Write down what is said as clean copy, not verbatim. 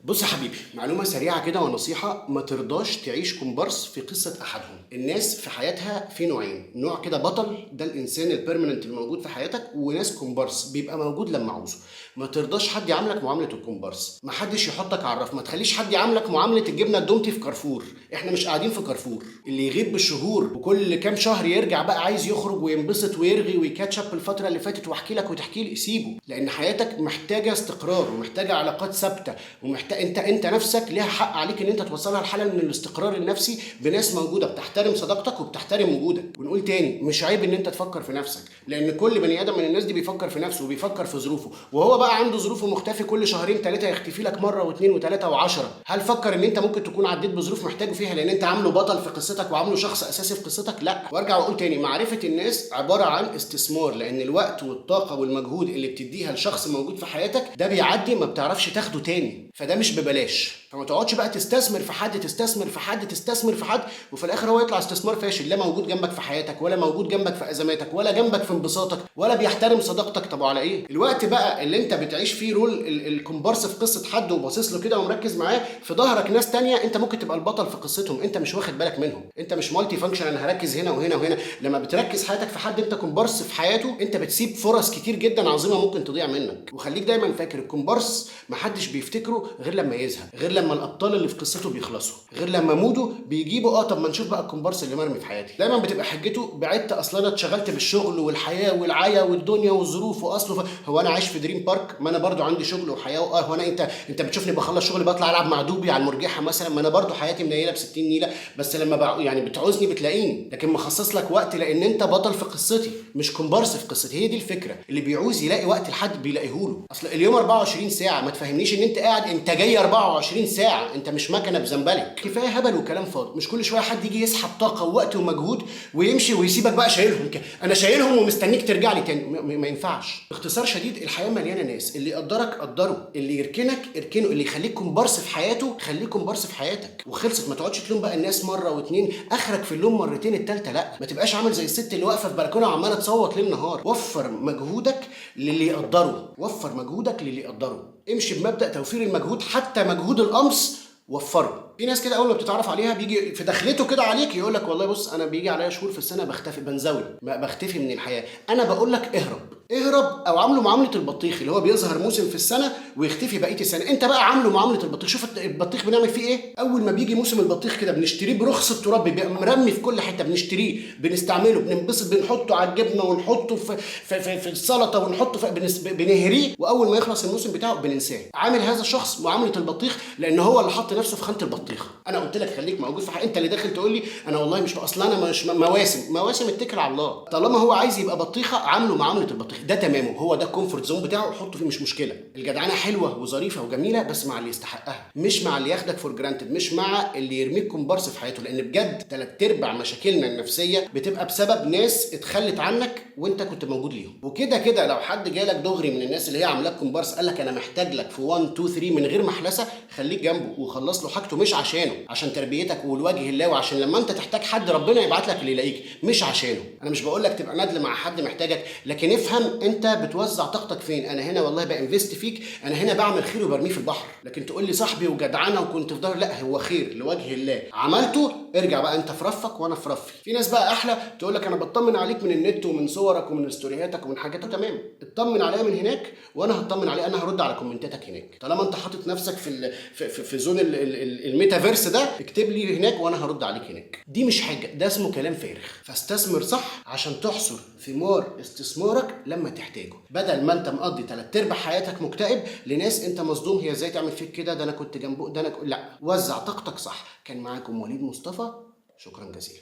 بص يا حبيبي، معلومة سريعة كده ونصيحة: ما ترضاش تعيش كومبارس في قصة أحدهم. الناس في حياتها في نوعين، نوع كده بطل، ده الإنسان البيرمننت الموجود في حياتك، وناس كومبارس بيبقى موجود لما عاوزه. ما ترضاش حد يعاملك معاملة الكومبارس، ما حدش يحطك على الرف، ما تخليش حد يعاملك معاملة الجبنة الدومتي في كارفور. احنا مش قاعدين في كارفور. اللي يغيب بالشهور وكل كام شهر يرجع بقى عايز يخرج وينبسط ويرغي ويكاتشب الفترة اللي فاتت واحكي لك وتحكي لي، سيبه. لأن حياتك محتاجة استقرار ومحتاجة علاقات ثابتة، ومحتاج انت نفسك ليها حق عليك ان انت توصلها لحاله من الاستقرار النفسي بناس موجوده بتحترم صداقتك وبتحترم وجودك. ونقول تاني، مش عيب ان انت تفكر في نفسك، لان كل بني ادم من الناس دي بيفكر في نفسه وبيفكر في ظروفه. وهو بقى عنده ظروفه مختفي كل شهرين ثلاثه يختفي لك مره واثنين وثلاثه وعشرة. هل فكر ان انت ممكن تكون عديت بظروف محتاجه فيها لان انت عامله بطل في قصتك وعامله شخص اساسي في قصتك؟ لا. وارجع واقول تاني، معرفه الناس عباره عن استثمار، لان الوقت والطاقه والمجهود اللي بتديها لشخص موجود في حياتك ده بيعدي ما بتعرفش تاخده تاني، فده مش ببلاش. فما تقعدش بقى تستثمر في حد تستثمر في حد تستثمر في حد وفي الاخر هو يطلع استثمار فاشل، لا موجود جنبك في حياتك ولا موجود جنبك في ازماتك ولا جنبك في انبساطك ولا بيحترم صداقتك. طب على ايه؟ الوقت بقى اللي انت بتعيش فيه رول الكومبارس في قصه حد وباصص له كده ومركز معاه، في ظهرك ناس تانية انت ممكن تبقى البطل في قصتهم، انت مش واخد بالك منهم، انت مش مالتي فانكشن انا هركز هنا وهنا وهنا. لما بتركز حياتك في حد انت كومبارس في حياته، انت بتسيب فرص كتير جدا عظيمه ممكن تضيع منك. وخليك دايما فاكر الكومبارس محدش بيفتكره غير لما يزهق، غير لما الابطال اللي في قصته بيخلصوا، غير لما موده بيجيبوا طب ما نشوف بقى الكومبارس اللي مرمي في حياتي. دايما بتبقى حجته بعدت، اصلا انا اتشغلت بالشغل والحياه والعيا والدنيا والظروف واصله هو انا عايش في دريم بارك؟ ما انا برضو عندي شغل وحياه هو انا انت بتشوفني بخلص شغلي بطلع العب مع دوبي على المرجحه مثلا؟ ما انا برضو حياتي منيله ب 60 نيله، بس لما يعني بتعوزني بتلاقيني، لكن مخصص لك وقت لان انت بطل في قصتي مش كومبارس في قصتي. هي دي الفكره، اللي بيعوز يلاقي وقت لحد بيلاقيه له. اصل اليوم 24 ساعه، ما تفهمنيش ان انت قاعد انت جاي 24 ساعه، انت مش مكنه بزنبلك. كفايه هبل وكلام فاضي، مش كل شويه حد يجي يسحب طاقه ووقت ومجهود ويمشي ويسيبك بقى شايلهم كده، انا شايلهم ومستنيك ترجع لي تاني. ما ينفعش. باختصار شديد، الحياه مليانه ناس، اللي يقدرك قدره، اللي يركنك اركنه، اللي يخليك كومبارس في حياته خليك كومبارس في حياتك وخلصت. ما تقعدش تلوم بقى الناس مره واثنين، اخرك في اللوم مرتين الثالثه لا. ما تبقاش عامل زي الست اللي واقفه في بلكونه وعماله تصوت ليل نهار. وفر مجهودك للي يقدره، وفر مجهودك للي يقدره. امشي بمبدأ توفير المجهود، حتى مجهود القمص وفره. في ناس كده اول ما بتتعرف عليها بيجي في دخلته كده عليك يقول لك والله بص انا بيجي عليا شهور في السنه بختفي، بنزوي، بختفي من الحياه. انا بقول لك اهرب اهرب، او عامله معامله البطيخ اللي هو بيظهر موسم في السنه ويختفي بقيه السنه. انت بقى عامله معامله البطيخ. شوف البطيخ بنعمل فيه ايه؟ اول ما بيجي موسم البطيخ كده بنشتريه برخص التراب، بيبقى مرمي في كل حته، بنشتريه بنستعمله بننبسط، بنحطه على الجبنه ونحطه في السلطه ونحطه بنهريه، واول ما يخلص الموسم بتاعه بننساه. عامل هذا الشخص معامله البطيخ لان هو اللي حط نفسه في خانه البطيخه. انا قلت لك خليك موجود في حق. انت اللي داخل تقول لي انا والله مش اصلا انا مش مواسم اتكل على الله. طالما هو عايز يبقى بطيخه عامله معامله البطيخ، ده تمام، هو ده الكومفورت زون بتاعه، حطه فيه مش مشكله. الجدعنه حلوه وظريفه وجميله بس مع اللي يستحقها، مش مع اللي ياخدك فور جرانتد، مش مع اللي يرميك كومبارس في حياته. لان بجد 3/4 مشاكلنا النفسيه بتبقى بسبب ناس اتخلت عنك وانت كنت موجود ليهم. وكده كده لو حد جالك دغري من الناس اللي هي عاملاك كومبارس قال لك انا محتاج لك في 1 2 3 من غير محلسه، خليك جنبه وخلص له حاجته، مش عشانه، عشان تربيتك والوجه الله، وعشان لما انت تحتاج حد ربنا يبعت لك اللي يلاقيك، مش عشانه. انا مش بقول لك تبقى ندل مع حد محتاجك، لكن افهم انت بتوزع طاقتك فين. انا هنا والله بانفست فيك، انا هنا بعمل خير وبرميه في البحر. لكن تقول لي صاحبي وجدعنه وكنت في ظهري، لا، هو خير لوجه الله عملته، ارجع بقى انت في رفك وانا في رفي. في ناس بقى احلى تقول لك انا بطمن عليك من النت ومن صورك ومن ستورياتك ومن حاجاتك، تمام، اطمن عليا من هناك وانا هطمن عليا، انا هرد على كومنتاتك هناك. طالما انت حاطط نفسك في زون الميتافيرس ده، اكتب لي هناك وانا هرد عليك هناك. دي مش حاجه، ده اسمه كلام فارغ. فاستثمر صح عشان تحصل ثمار استثمارك لما تحتاجه، بدل ما انت مقضي 3/4 حياتك مكتئب لناس انت مصدوم هي ازاي تعمل فيك كده، ده انا كنت جنبه، ده انا لا. وزع طاقتك صح. كان معاكم وليد مصطفى، شكرا جزيلا.